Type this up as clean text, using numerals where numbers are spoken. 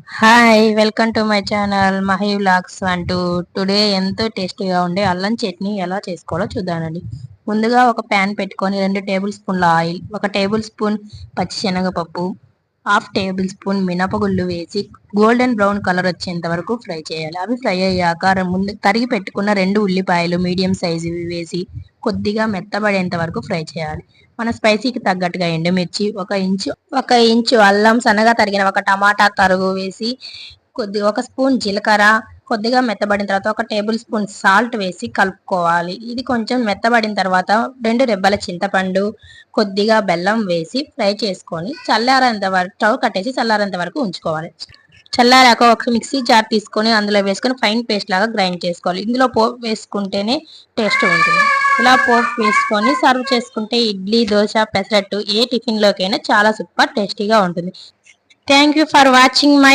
Hi welcome to my channel Mahi vlogs అంటూ today ఎంతో టేస్టీగా ఉండే అల్లం చట్నీ ఎలా చేసుకోవాలో చూద్దామండి. ముందుగా ఒక ప్యాన్ పెట్టుకొని 2 టేబుల్ స్పూన్ల ఆయిల్, 1 టేబుల్ స్పూన్ పచ్చిశనగపప్పు, హాఫ్ టేబుల్ స్పూన్ మినపగుళ్ళు వేసి గోల్డెన్ బ్రౌన్ కలర్ వచ్చేంత వరకు ఫ్రై చేయాలి. అవి ఫ్రై అయ్యాక ముందు తరిగి పెట్టుకున్న 2 ఉల్లిపాయలు మీడియం సైజు వేసి కొద్దిగా మెత్తబడేంత వరకు ఫ్రై చేయాలి. మన స్పైసీకి తగ్గట్టుగా ఎండుమిర్చి, ఒక ఇంచు అల్లం, సన్నగా తరిగిన ఒక టమాటా తరుగు వేసి ఒక స్పూన్ జీలకర్ర కొద్దిగా మెత్తబడిన తర్వాత 1 టేబుల్ స్పూన్ సాల్ట్ వేసి కలుపుకోవాలి. ఇది కొంచెం మెత్తబడిన తర్వాత 2 రెబ్బల చింతపండు, కొద్దిగా బెల్లం వేసి ఫ్రై చేసుకొని చల్లారేంత వరకు స్టవ్ కట్టేసి చల్లారేంత వరకు ఉంచుకోవాలి. చల్లారాక ఒక మిక్సీ జార్ తీసుకొని అందులో వేసుకొని ఫైన్ పేస్ట్ లాగా గ్రైండ్ చేసుకోవాలి. ఇందులో పోపు వేసుకుంటేనే టేస్ట్ ఉంటుంది. ఇలా పోపు వేసుకొని సర్వ్ చేసుకుంటే ఇడ్లీ, దోశ, పెసరట్టు ఏ టిఫిన్ లోకైనా చాలా సూపర్ టేస్టీగా ఉంటుంది. Thank you for watching my